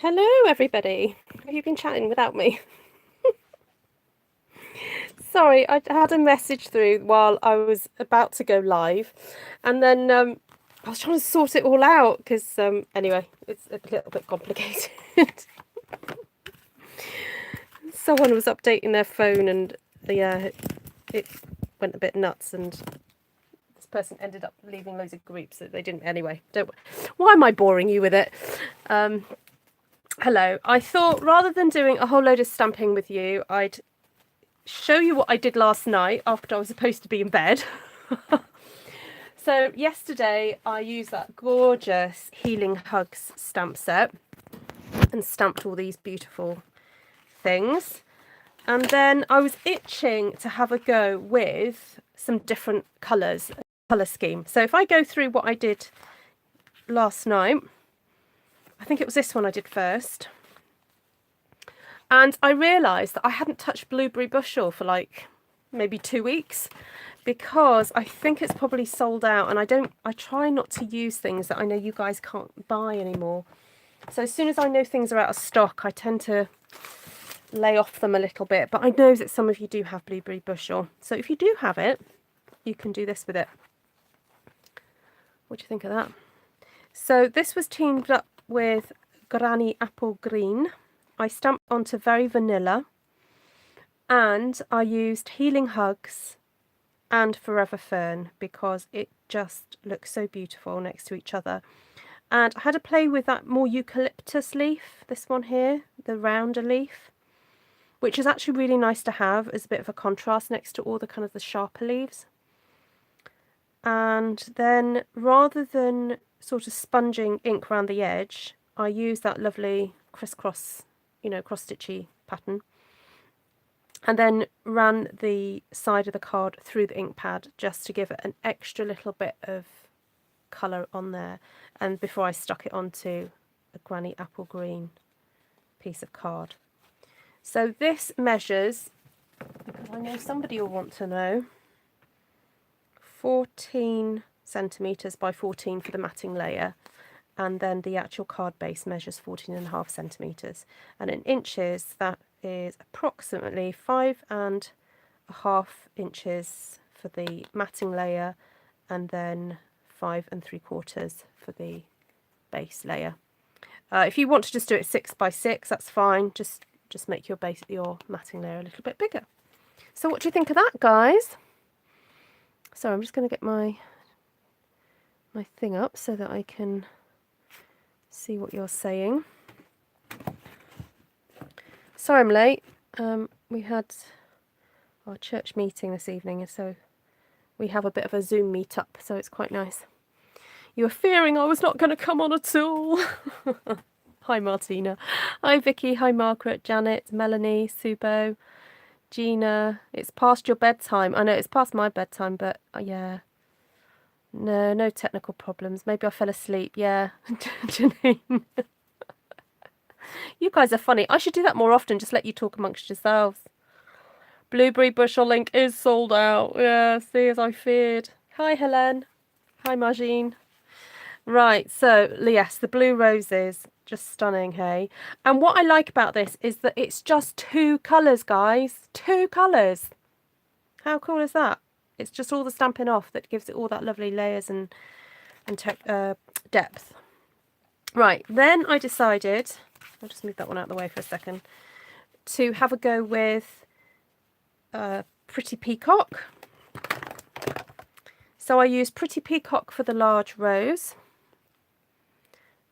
Hello, everybody. Have you been chatting without me? Sorry, I had a message through while I was about to go live, and then I was trying to sort it all out because, anyway, it's a little bit complicated. Someone was updating their phone, and yeah, it went a bit nuts, and this person ended up leaving loads of groups that they didn't. Anyway, don't. Why am I boring you with it? Hello. I thought rather than doing a whole load of stamping with you, I'd show you what I did last night after I was supposed to be in bed. So yesterday I used that gorgeous Healing Hugs stamp set and stamped all these beautiful things. And then I was itching to have a go with some different colours, colour scheme. So if I go through what I did last night, I think it was this one I did first. And I realised that I hadn't touched Blueberry Bushel for like maybe 2 weeks because I think it's probably sold out, and I try not to use things that I know you guys can't buy anymore. So as soon as I know things are out of stock, I tend to lay off them a little bit. But I know that some of you do have Blueberry Bushel. So if you do have it, you can do this with it. What do you think of that? So this was teamed up with Granny Apple Green. I stamped onto Very Vanilla, and I used Healing Hugs and Forever Fern because it just looks so beautiful next to each other. And I had to play with that more eucalyptus leaf, this one here, the rounder leaf, which is actually really nice to have as a bit of a contrast next to all the kind of the sharper leaves. And then rather than sort of sponging ink around the edge, I used that lovely crisscross, cross-stitchy pattern, and then ran the side of the card through the ink pad just to give it an extra little bit of colour on there, and before I stuck it onto a Granny Apple Green piece of card. So this measures, because I know somebody will want to know, 14 centimetres by 14 for the matting layer, and then the actual card base measures 14.5 centimetres, and in inches that is approximately 5.5 inches for the matting layer, and then 5 3/4 for the base layer. If you want to just do it 6 by 6, that's fine. Just make your matting layer a little bit bigger. So what do you think of that, guys? So I'm just going to get my thing up so that I can see what you're saying. Sorry I'm late. We had our church meeting this evening, so we have a bit of a Zoom meetup, so it's quite nice. You were fearing I was not going to come on at all. Hi Martina. Hi Vicky. Hi Margaret, Janet, Melanie, Subo, Gina. It's past your bedtime. I know it's past my bedtime, but yeah. No technical problems. Maybe I fell asleep. Yeah. Janine. You guys are funny. I should do that more often, just let you talk amongst yourselves. Blueberry Bushel link is sold out. Yeah, see, as I feared. Hi Helen. Hi Margine. Right, so yes, the blue roses, just stunning, hey? And what I like about this is that it's just 2 colours, guys. 2 colours. How cool is that? It's just all the Stampin' Off that gives it all that lovely layers and depth. Right, then I decided, I'll just move that one out of the way for a second, to have a go with Pretty Peacock. So I used Pretty Peacock for the large rose,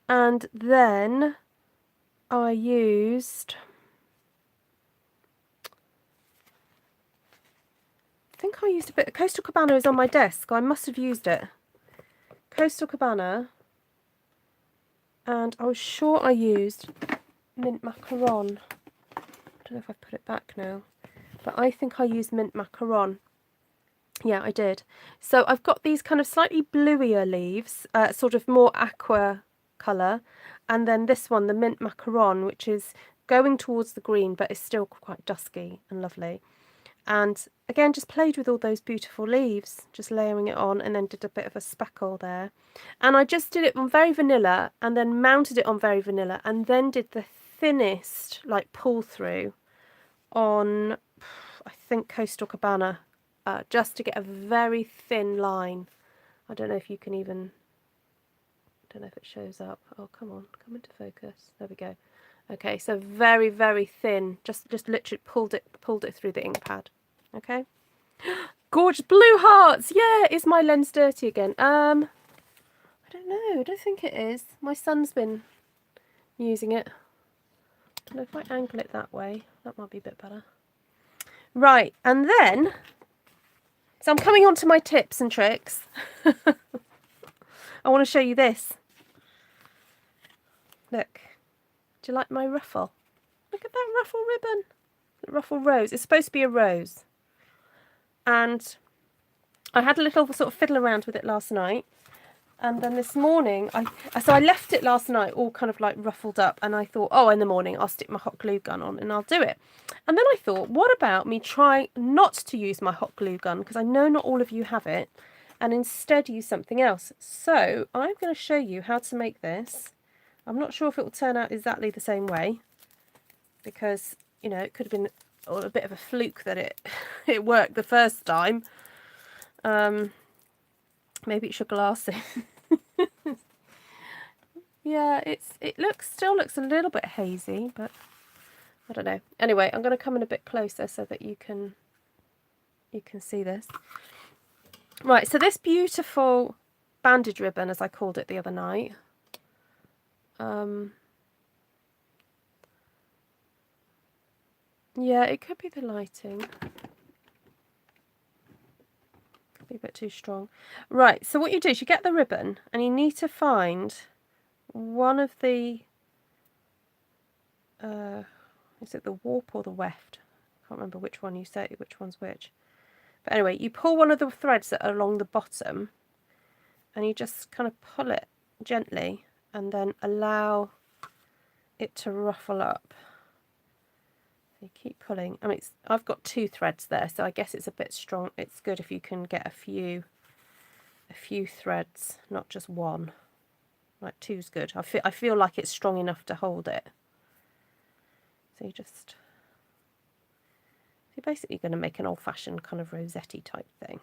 and then I used, I think I used a bit, Coastal Cabana is on my desk, I must have used it. Coastal Cabana, and I was sure I used Mint Macaron. I don't know if I've put it back now, but I think I used Mint Macaron. Yeah, I did. So I've got these kind of slightly bluier leaves, sort of more aqua colour, and then this one, the Mint Macaron, which is going towards the green but is still quite dusky and lovely. And again, just played with all those beautiful leaves, just layering it on, and then did a bit of a speckle there. And I just did it on very vanilla, and then mounted it on very vanilla, and then did the thinnest like pull through on, I think, Coastal Cabana, just to get a very thin line. I don't know if you can even, I don't know if it shows up. Oh, come on, come into focus. There we go. Okay, so very, very thin. Just literally pulled it through the ink pad. Okay. Gorgeous blue hearts. Yeah, is my lens dirty again? I don't know. I don't think it is. My son's been using it. I don't know if I angle it that way. That might be a bit better. Right, and then, so I'm coming on to my tips and tricks. I want to show you this. Look. Do you like my ruffle? Look at that ruffle ribbon. Ruffle rose. It's supposed to be a rose. And I had a little sort of fiddle around with it last night. And then this morning, so I left it last night all kind of like ruffled up, and I thought, oh, in the morning I'll stick my hot glue gun on and I'll do it. And then I thought, what about me try not to use my hot glue gun, because I know not all of you have it, and instead use something else. So I'm going to show you how to make this. I'm not sure if it will turn out exactly the same way, because, you know, it could have been a bit of a fluke that it worked the first time. Maybe it should glass it. Yeah, it still looks a little bit hazy, but I don't know. Anyway, I'm going to come in a bit closer so that you can see this. Right, so this beautiful bandage ribbon, as I called it the other night. Yeah, it could be the lighting. Be a bit too strong. Right, so what you do is you get the ribbon and you need to find one of the is it the warp or the weft? I can't remember which one you say, which one's which. But anyway, you pull one of the threads that are along the bottom and you just kind of pull it gently and then allow it to ruffle up. So you keep pulling. I mean, I've got 2 threads there, so I guess it's a bit strong. It's good if you can get a few threads, not just one. Like 2's good. I feel like it's strong enough to hold it. So you're basically going to make an old-fashioned kind of rosette type thing.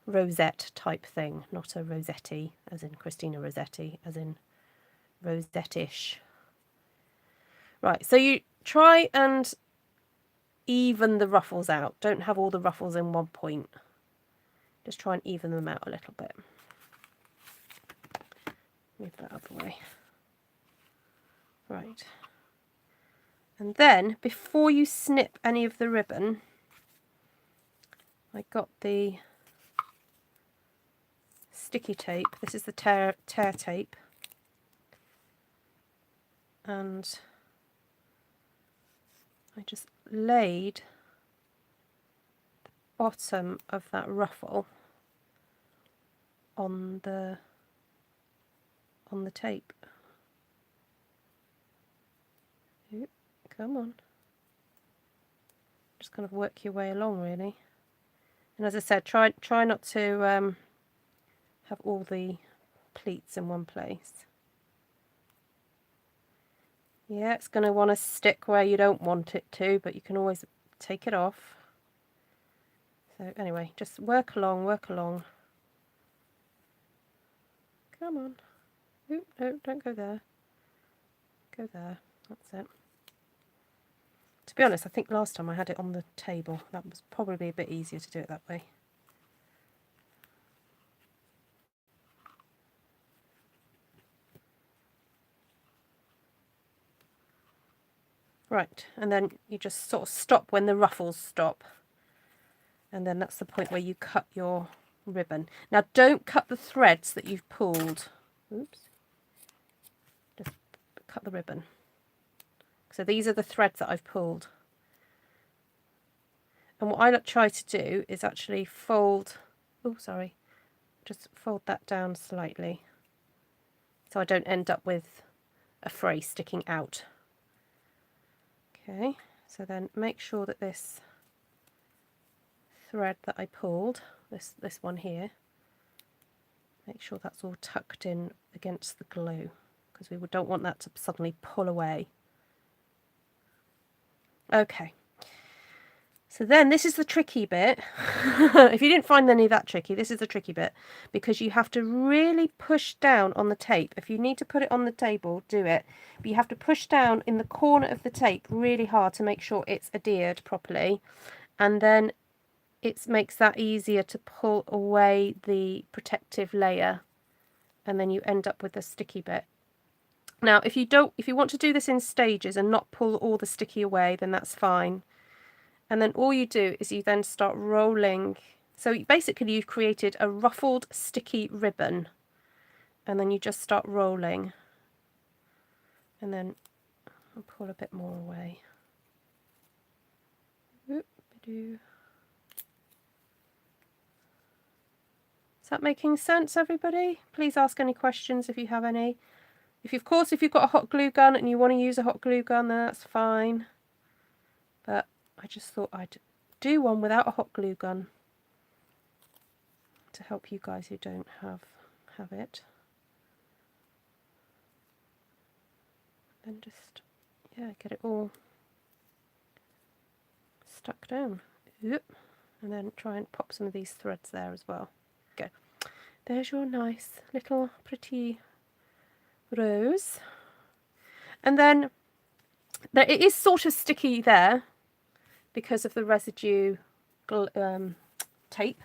Rosette type thing, not a Rossetti, as in Christina Rossetti, as in rosette-ish. Right, so you try and even the ruffles out. Don't have all the ruffles in one point. Just try and even them out a little bit. Move that out of the way. Right. And then, before you snip any of the ribbon, I got the sticky tape. This is the tear tape. And I just laid the bottom of that ruffle on the tape. Ooh, come on. Just kind of work your way along, really. And as I said, try not to have all the pleats in one place. Yeah, it's going to want to stick where you don't want it to, but you can always take it off. So anyway, just work along, work along. Come on. Oop, no, don't go there. Go there. That's it. To be honest, I think last time I had it on the table. That was probably a bit easier to do it that way. Right, and then you just sort of stop when the ruffles stop. And then that's the point where you cut your ribbon. Now don't cut the threads that you've pulled. Oops. Just cut the ribbon. So these are the threads that I've pulled. And what I try to do is actually fold, oh sorry, just fold that down slightly. So I don't end up with a fray sticking out. Okay, So then make sure that this thread that I pulled, this one here, make sure that's all tucked in against the glue, because we don't want that to suddenly pull away. Okay, so then this is the tricky bit. If you didn't find any of that tricky, this is the tricky bit, because you have to really push down on the tape. If you need to put it on the table, do it, but you have to push down in the corner of the tape really hard to make sure it's adhered properly, and then it makes that easier to pull away the protective layer, and then you end up with the sticky bit. Now if you want to do this in stages and not pull all the sticky away, then that's fine. And then all you do is you then start rolling. So basically you've created a ruffled sticky ribbon, and then you just start rolling, and then I'll pull a bit more away. Is that making sense, everybody? Please ask any questions if you have any. If you've got a hot glue gun and you want to use a hot glue gun, then that's fine. But I just thought I'd do one without a hot glue gun to help you guys who don't have it. Then just, yeah, get it all stuck down. Yep. And then try and pop some of these threads there as well. Okay. There's your nice little pretty rose. And then it is sort of sticky there because of the residue tape,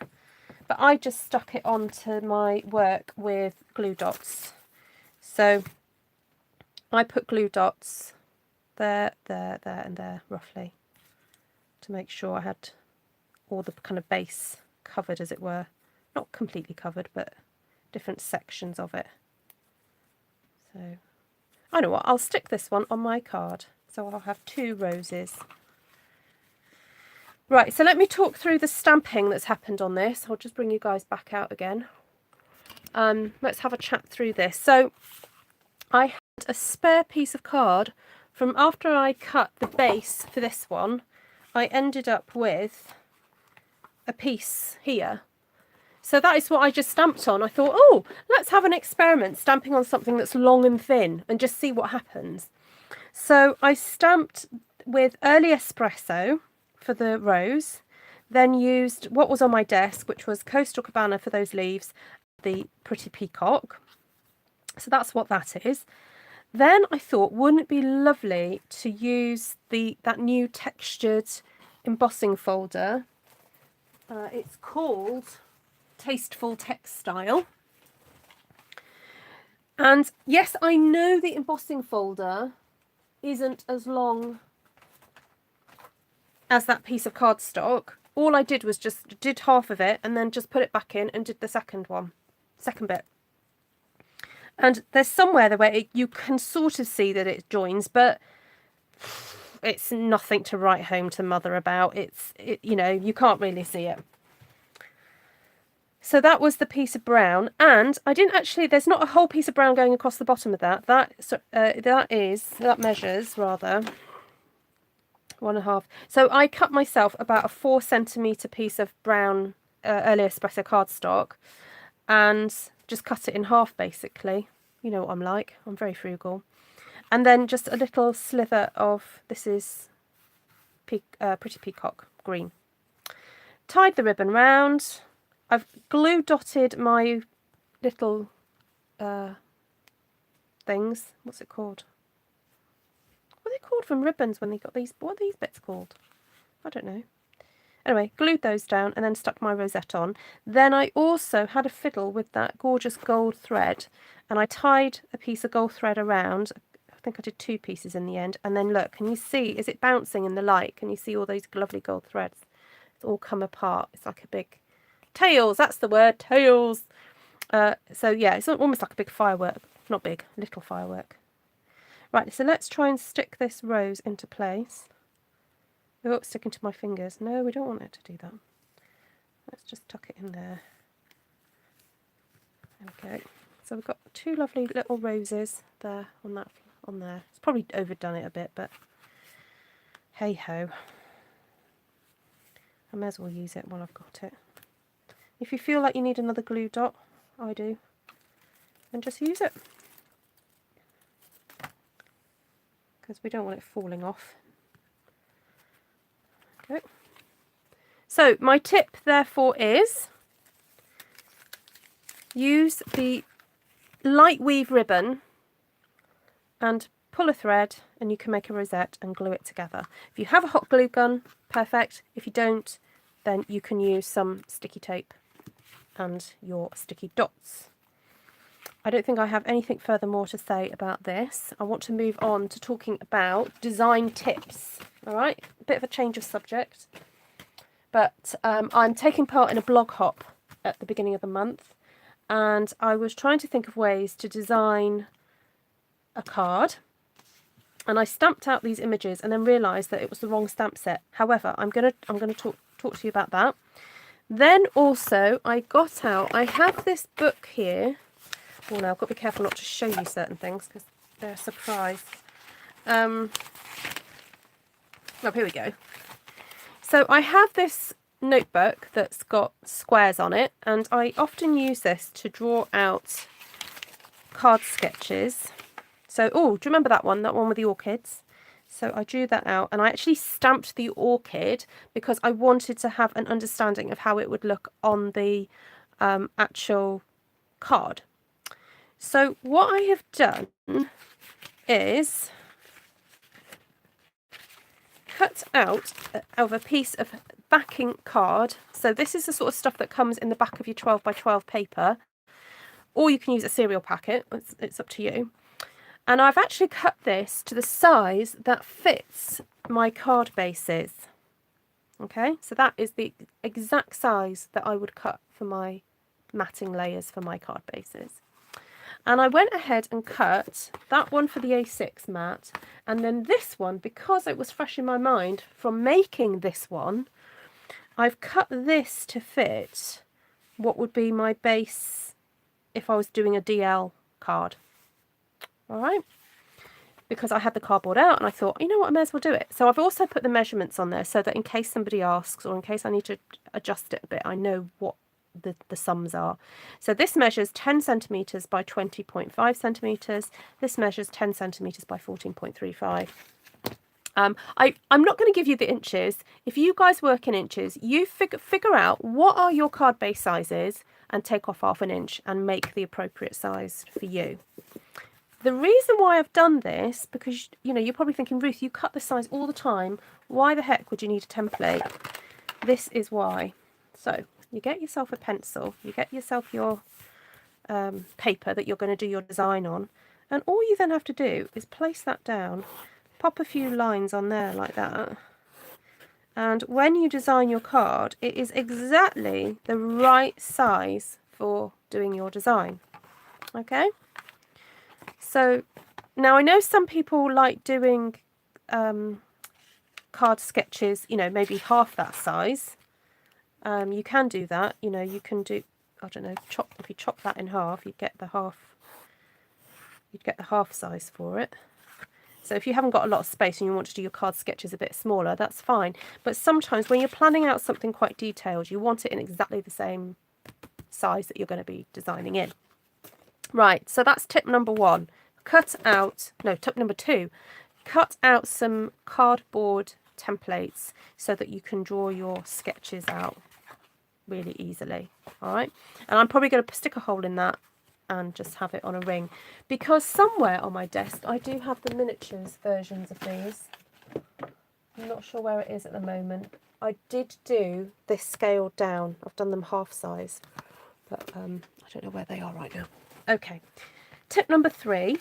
but I just stuck it onto my work with glue dots. So I put glue dots there, there, there and there roughly to make sure I had all the kind of base covered, as it were. Not completely covered, but different sections of it. So I know what, I'll stick this one on my card, so I'll have 2 roses. Right, so let me talk through the stamping that's happened on this. I'll just bring you guys back out again. Let's have a chat through this. So I had a spare piece of card from after I cut the base for this one. I ended up with a piece here. So that is what I just stamped on. I thought, oh, let's have an experiment stamping on something that's long and thin and just see what happens. So I stamped with Early Espresso for the rose, then used what was on my desk, which was Coastal Cabana for those leaves, the Pretty Peacock. So that's what that is. Then I thought, wouldn't it be lovely to use that new textured embossing folder? It's called Tasteful Textile. And yes, I know the embossing folder isn't as long as that piece of cardstock. All I did was just did half of it and then just put it back in and did the second bit. And there's somewhere there where you can sort of see that it joins, but it's nothing to write home to mother about. You know, you can't really see it. So that was the piece of brown, and I didn't actually, there's not a whole piece of brown going across the bottom of that. That measures rather 1.5. So I cut myself about a 4 centimetre piece of brown Early Espresso cardstock and just cut it in half basically. You know what I'm like, I'm very frugal. And then just a little slither of, this is Pretty Peacock green. Tied the ribbon round. I've glue dotted my little things. What's it called? What are they called from ribbons when they got these? What are these bits called? I don't know. Anyway, glued those down and then stuck my rosette on. Then I also had a fiddle with that gorgeous gold thread, and I tied a piece of gold thread around. I think I did 2 pieces in the end. And then look, can you see, is it bouncing in the light? Can you see all those lovely gold threads? It's all come apart. It's like a big tails, that's the word, tails. So yeah, it's almost like a big firework. Not big, little firework. Right, so let's try and stick this rose into place. Oh, it's sticking to my fingers. No, we don't want it to do that. Let's just tuck it in there. There we go. So we've got 2 lovely little roses there on there. It's probably overdone it a bit, but Hey ho. I may as well use it while I've got it. If you feel like you need another glue dot, I do, then just use it. Because we don't want it falling off. Okay. So my tip therefore is use the light weave ribbon and pull a thread and you can make a rosette and glue it together. If you have a hot glue gun, perfect. If you don't, then you can use some sticky tape and your sticky dots. I don't think I have anything further more to say about this. I want to move on to talking about design tips. All right, a bit of a change of subject, but I'm taking part in a blog hop at the beginning of the month, and I was trying to think of ways to design a card, and I stamped out these images and then realised that it was the wrong stamp set. However, I'm gonna talk to you about that. Then also I have this book here. Oh no, I've got to be careful not to show you certain things because they're a surprise. Oh, here we go. So I have this notebook that's got squares on it, and I often use this to draw out card sketches. So, oh, do you remember that one with the orchids? So I drew that out, and I actually stamped the orchid because I wanted to have an understanding of how it would look on the actual card. So what I have done is cut out of a piece of backing card. So this is the sort of stuff that comes in the back of your 12 by 12 paper, or you can use a cereal packet. It's up to you. And I've actually cut this to the size that fits my card bases. Okay, so that is the exact size that I would cut for my matting layers for my card bases. And I went ahead and cut that one for the A6 mat, and then this one, because it was fresh in my mind from making this one, I've cut this to fit what would be my base if I was doing a DL card. All right, because I had the cardboard out and I thought, you know what, I may as well do it. So I've also put the measurements on there so that in case somebody asks, or in case I need to adjust it a bit, I know what the sums are. So this measures 10 centimetres by 20.5 centimetres. This measures 10 centimetres by 14.35. I'm not going to give you the inches. If you guys work in inches, you figure out what are your card base sizes and take off ½ inch and make the appropriate size for you. The reason why I've done this, because you know, you're probably thinking, Ruth, you cut this size all the time. Why the heck would you need a template? This is why. So you get yourself a pencil, you get yourself your paper that you're going to do your design on, and all you then have to do is place that down, pop a few lines on there like that, and when you design your card, it is exactly the right size for doing your design. Okay? So now I know some people like doing card sketches, you know, maybe half that size. You can do that, you know, you can do, I don't know, if you chop that in half, you'd get the half size for it. So if you haven't got a lot of space and you want to do your card sketches a bit smaller, that's fine. But sometimes when you're planning out something quite detailed, you want it in exactly the same size that you're going to be designing in. Right, so that's tip number one. Tip number two, cut out some cardboard templates so that you can draw your sketches out really easily. All right, and I'm probably going to stick a hole in that and just have it on a ring, because somewhere on my desk I do have the miniatures versions of these. I'm not sure where it is at the moment. I did do this scaled down. I've done them half size, but I don't know where they are right now. Okay, tip number three,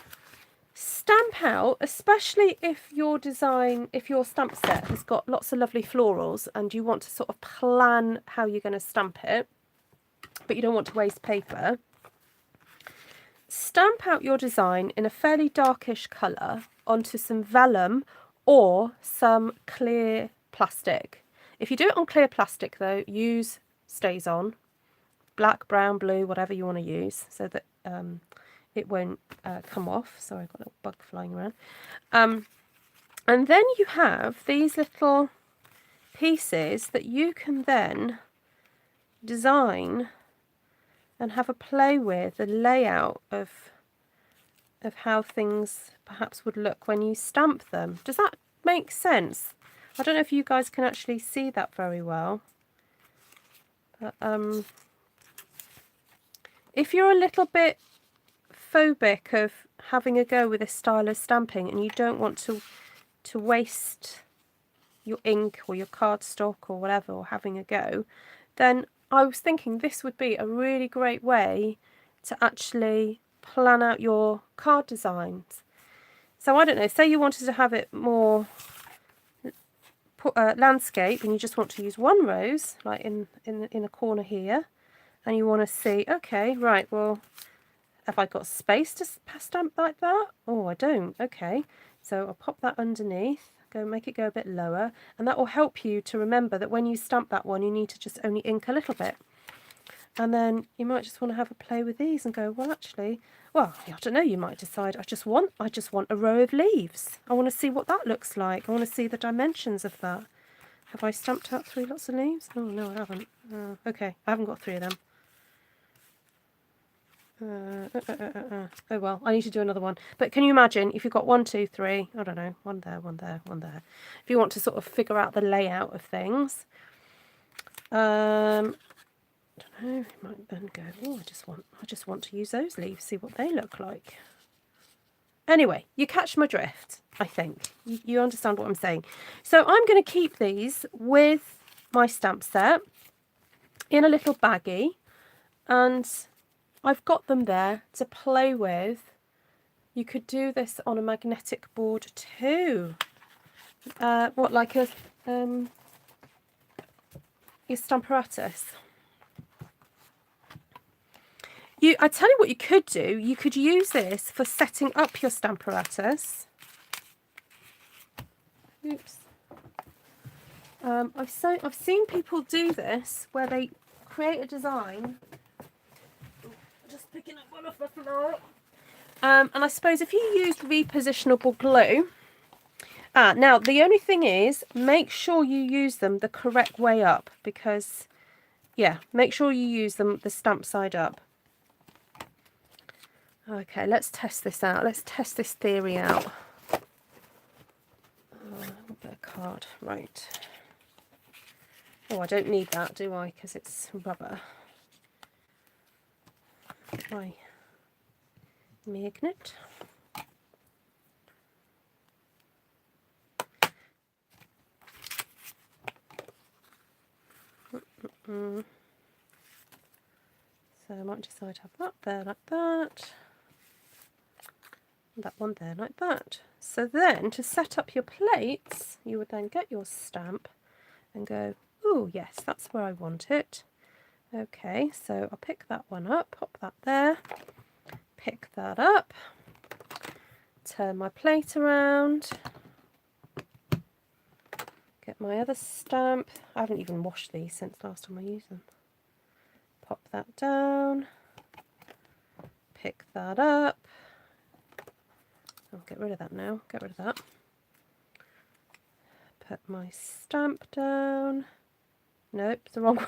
stamp out, especially if your stamp set has got lots of lovely florals and you want to sort of plan how you're going to stamp it, but you don't want to waste paper. Stamp out your design in a fairly darkish colour onto some vellum or some clear plastic. If you do it on clear plastic though, use Stays On, black, brown, blue, whatever you want to use, so that it won't come off. Sorry, I've got a little bug flying around. And then you have these little pieces that you can then design and have a play with the layout of how things perhaps would look when you stamp them. Does that make sense? I don't know if you guys can actually see that very well. But if you're a little bit phobic of having a go with this style of stamping and you don't want to waste your ink or your cardstock or whatever, or having a go, then I was thinking this would be a really great way to actually plan out your card designs. So I don't know, say you wanted to have it more landscape and you just want to use one rose, like in a corner here, and you want to see, okay, right, well, have I got space to stamp like that? Oh, I don't. Okay, so I'll pop that underneath, make it go a bit lower, and that will help you to remember that when you stamp that one, you need to just only ink a little bit. And then you might just want to have a play with these and go, well, actually, well, I don't know, you might decide, I just want a row of leaves. I want to see what that looks like. I want to see the dimensions of that. Have I stamped out 3 lots of leaves? Oh, no, I haven't. Okay, I haven't got 3 of them. Oh well, I need to do another one. But can you imagine if you've got 1, 2, 3, I don't know, one there, one there, one there. If you want to sort of figure out the layout of things, I don't know, you might then go, oh, I just want to use those leaves, see what they look like. Anyway, you catch my drift, I think. You understand what I'm saying. So I'm going to keep these with my stamp set in a little baggie, and I've got them there to play with. You could do this on a magnetic board too. What, like a your stamparatus? I tell you what you could do. You could use this for setting up your stamparatus. Oops. I've seen people do this where they create a design. Just picking up one off the floor. And I suppose if you used repositionable glue, now the only thing is, make sure you use them the correct way up, because, yeah, make sure you use them the stamp side up. Okay, let's test this out. Let's test this theory out. A bit of card, right. Oh, I don't need that, do I? Because it's rubber. Try magnet. So I might decide to have that there like that. And that one there like that. So then to set up your plates, you would then get your stamp and go, oh yes, that's where I want it. Okay, so I'll pick that one up, pop that there, pick that up, turn my plate around, get my other stamp. I haven't even washed these since last time I used them. Pop that down, pick that up. I'll get rid of that now, get rid of that. Put my stamp down. Nope, it's the wrong way.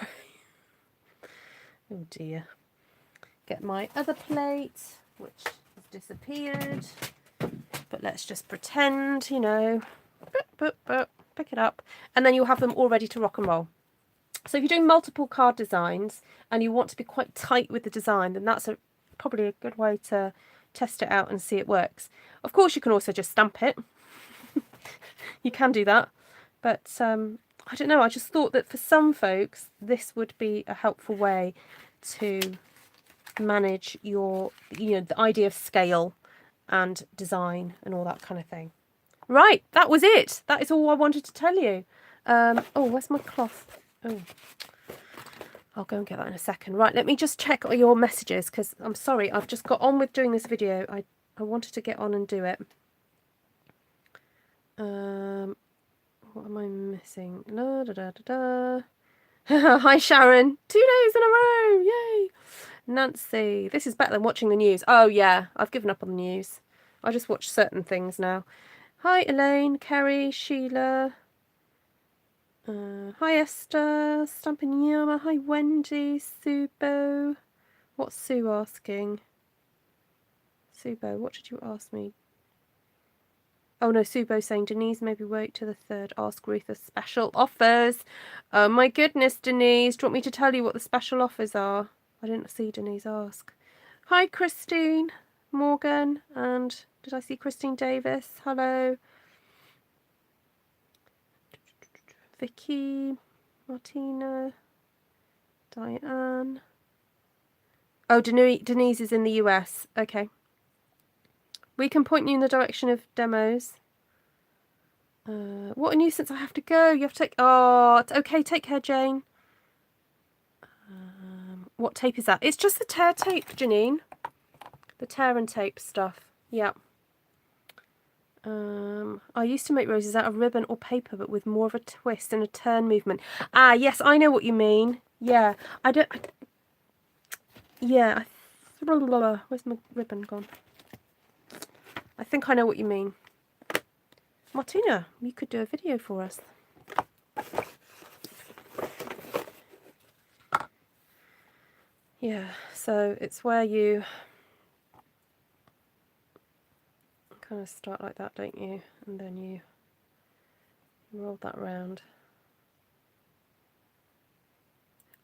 Oh dear. Get my other plate, which has disappeared. But let's just pretend, you know, pick it up. And then you'll have them all ready to rock and roll. So if you're doing multiple card designs and you want to be quite tight with the design, then that's probably a good way to test it out and see it works. Of course, you can also just stamp it. You can do that. But I don't know, I just thought that for some folks, this would be a helpful way to manage your, the idea of scale and design and all that kind of thing. Right, that was it. That is all I wanted to tell you. Oh, where's my cloth? Oh, I'll go and get that in a second. Right, let me just check your messages, because I'm sorry, I've just got on with doing this video. I wanted to get on and do it. What am I missing? La, da, da, da, da. Hi Sharon, 2 days in a row, yay! Nancy, this is better than watching the news. Oh yeah, I've given up on the news. I just watch certain things now. Hi Elaine, Kerry, Sheila. Hi Esther, Stampin' Yama. Hi Wendy, Subo. What's Sue asking? Subo, what did you ask me? Oh no, Subo saying, Denise, maybe wait to the 3rd. Ask Ruth the special offers. Oh my goodness, Denise. Do you want me to tell you what the special offers are? I didn't see Denise ask. Hi Christine, Morgan, and did I see Christine Davis? Hello. Vicky, Martina, Diane. Oh, Denise is in the US. Okay. We can point you in the direction of demos. What a nuisance, I have to go. You have to take... Oh, it's okay. Take care, Jane. What tape is that? It's just the tear tape, Janine. The tear and tape stuff. Yeah. I used to make roses out of ribbon or paper, but with more of a twist and a turn movement. Ah, yes, I know what you mean. Yeah, I don't... yeah, where's my ribbon gone? I think I know what you mean. Martina, you could do a video for us. Yeah, so it's where you kind of start like that, don't you? And then you roll that round.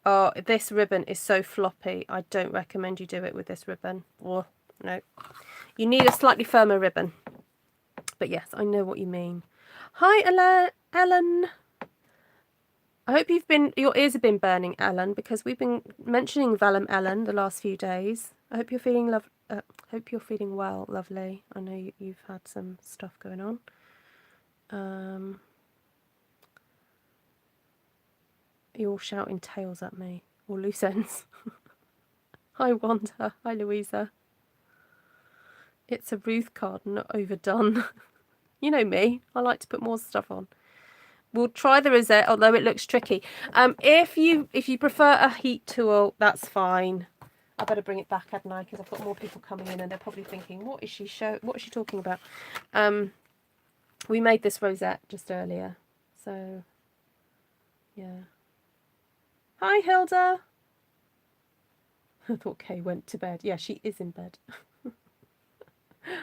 Oh, this ribbon is so floppy. I don't recommend you do it with this ribbon. Oh, no. You need a slightly firmer ribbon. But yes, I know what you mean. Hi, Ellen. I hope your ears have been burning, Ellen, because we've been mentioning Vellum Ellen the last few days. I hope you're feeling hope you're feeling well, lovely. I know you've had some stuff going on. You're all shouting tails at me, or loose ends. Hi, Wanda. Hi, Louisa. It's a Ruth card, not overdone. You know me. I like to put more stuff on. We'll try the rosette, although it looks tricky. If you prefer a heat tool, that's fine. I better bring it back, hadn't I? Because I've got more people coming in, and they're probably thinking, "What is she talking about?" We made this rosette just earlier, so yeah. Hi, Hilda. I thought Kay went to bed. Yeah, she is in bed.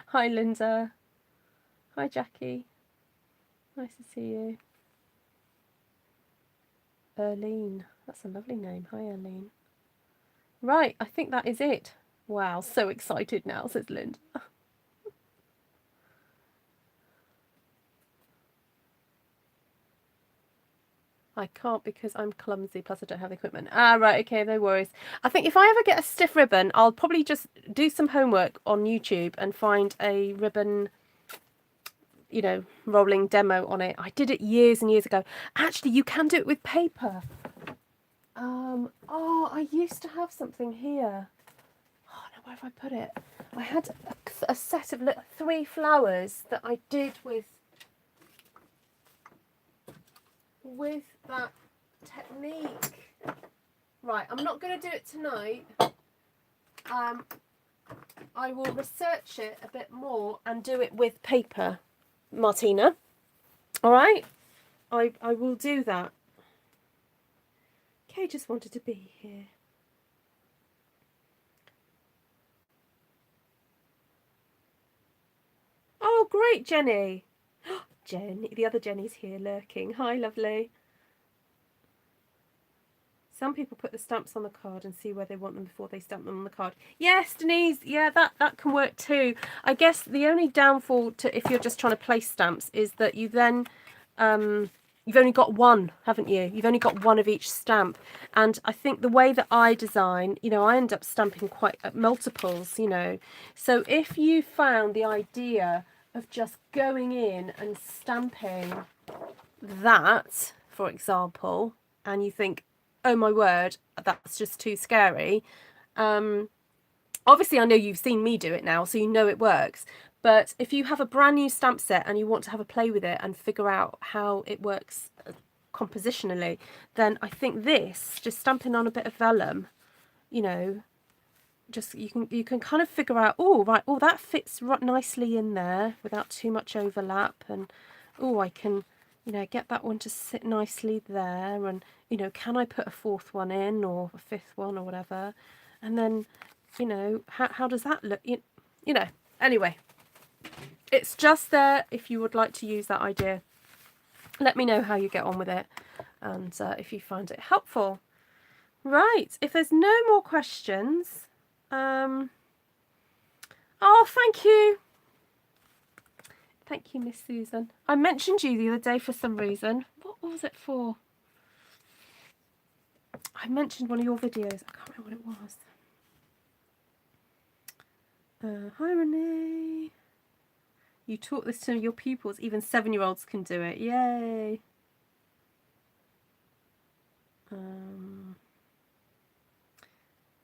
Hi, Linda. Hi, Jackie. Nice to see you. Erlene. That's a lovely name. Hi, Erlene. Right, I think that is it. Wow, so excited now, says Linda. I can't because I'm clumsy, plus I don't have equipment. Ah, right, okay, no worries. I think if I ever get a stiff ribbon, I'll probably just do some homework on YouTube and find a ribbon, you know, rolling demo on it. I did it years and years ago. Actually, you can do it with paper. Oh, I used to have something here. Oh, no, where have I put it? I had a set of 3 flowers that I did with that technique. Right, I'm not going to do it tonight. I will research it a bit more and do it with paper, Martina. All right? I will do that. Kay just wanted to be here. Oh, great, Jenny. Jenny, the other Jenny's here lurking. Hi, lovely. Some people put the stamps on the card and see where they want them before they stamp them on the card. Yes, Denise. Yeah, that can work too. I guess the only downfall to if you're just trying to place stamps is that you then you've only got one, haven't you? You've only got one of each stamp. And I think the way that I design, you know, I end up stamping quite multiples, you know. So if you found the idea of just going in and stamping that, for example, and you think, oh my word, that's just too scary. Obviously, I know you've seen me do it now, so you know it works. But if you have a brand new stamp set and you want to have a play with it and figure out how it works compositionally, then I think this, just stamping on a bit of vellum, you know, just you can kind of figure out, oh right, oh that fits nicely in there without too much overlap, and oh I can, you know, get that one to sit nicely there, and you know, can I put a fourth one in or a fifth one or whatever, and then, you know, how does that look, you know, anyway, it's just there if you would like to use that idea. Let me know how you get on with it, and if you find it helpful. Right, if there's no more questions, oh, thank you. Thank you, Miss Susan. I mentioned you the other day for some reason. What was it for? I mentioned one of your videos. I can't remember what it was. Hi, Renee. You taught this to your pupils. Even 7-year-olds can do it. Yay.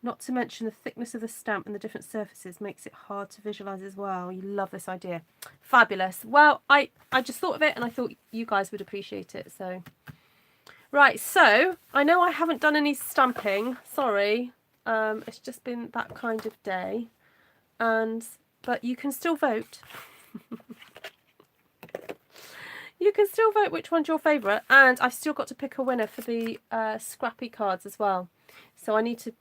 Not to mention the thickness of the stamp and the different surfaces makes it hard to visualise as well. You love this idea. Fabulous. Well, I just thought of it and I thought you guys would appreciate it. So, right, so I know I haven't done any stamping. Sorry. It's just been that kind of day. But you can still vote. You can still vote which one's your favourite. And I've still got to pick a winner for the scrappy cards as well. So I need to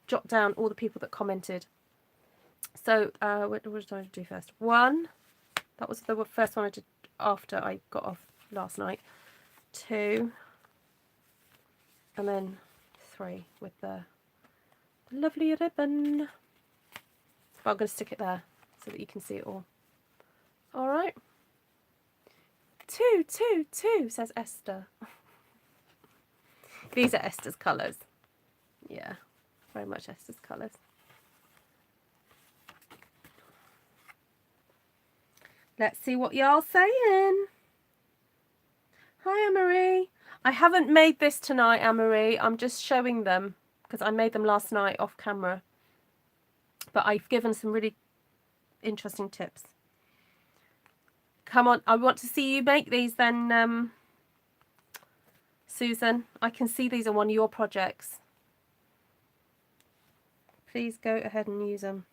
jot down all the people that commented. So what did I do first? 1, that was the first one I did after I got off last night. 2, and then 3 with the lovely ribbon. But I'm going to stick it there so that you can see it all. All right. 2, 2, 2, says Esther. These are Esther's colours. Yeah. Very much Esther's colours. Let's see what y'all saying. Hi, Anne-Marie. I haven't made this tonight, Anne-Marie. I'm just showing them because I made them last night off camera. But I've given some really interesting tips. Come on, I want to see you make these then, Susan. I can see these on one of your projects. Please go ahead and use them.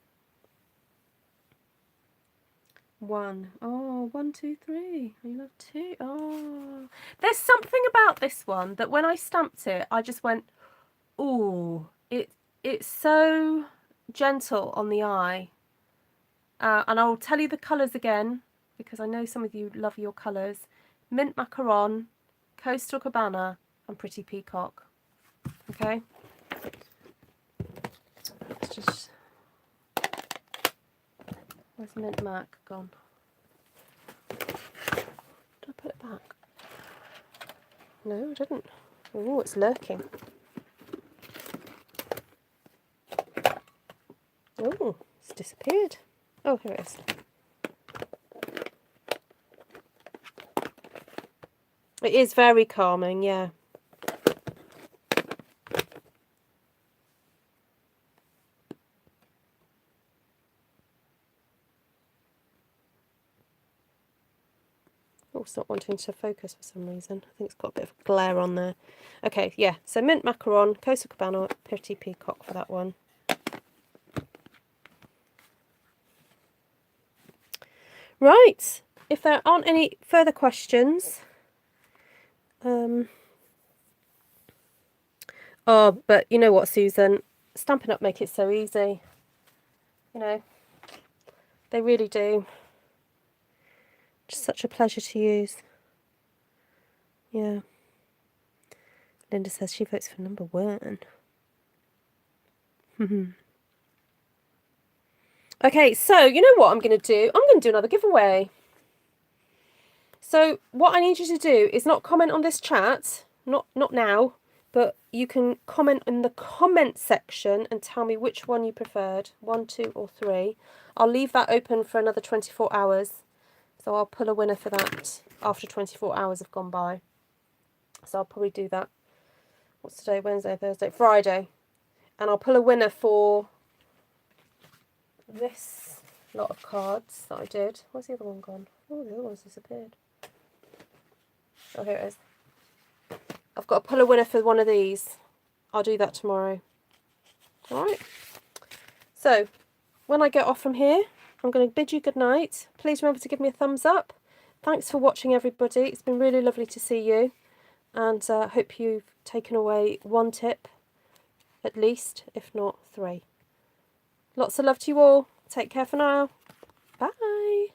1. Oh, 1, 2, 3. I love 2. Oh, there's something about this one that when I stamped it, I just went, ooh, it's so gentle on the eye. And I'll tell you the colours again because I know some of you love your colours. Mint Macaron, Coastal Cabana, and Pretty Peacock. Okay. Let's just. Where's Mint Mac gone? Did I put it back? No, I didn't. Oh, it's lurking. Oh, it's disappeared. Oh, here it is. It is very calming, yeah. Oh, it's not wanting to focus for some reason. I think it's got a bit of glare on there. Okay, yeah. So Mint Macaron, Coastal Cabana, Pretty Peacock for that one. Right. If there aren't any further questions. Oh, but you know what, Susan? Stampin' Up make it so easy. You know, they really do. Just such a pleasure to use. Yeah. Linda says she votes for number 1. Okay, so you know what I'm going to do? I'm going to do another giveaway. So what I need you to do is not comment on this chat, not now, but you can comment in the comment section and tell me which one you preferred, 1, 2 or 3. I'll leave that open for another 24 hours. So I'll pull a winner for that after 24 hours have gone by. So I'll probably do that. What's today? Wednesday, Thursday, Friday. And I'll pull a winner for this lot of cards that I did. Where's the other one gone? Oh, the other one's disappeared. Oh, here it is. I've got to pull a winner for one of these. I'll do that tomorrow. All right. So when I get off from here, I'm going to bid you good night. Please remember to give me a thumbs up. Thanks for watching, everybody. It's been really lovely to see you, and I hope you've taken away one tip at least, if not 3. Lots of love to you all. Take care for now. Bye.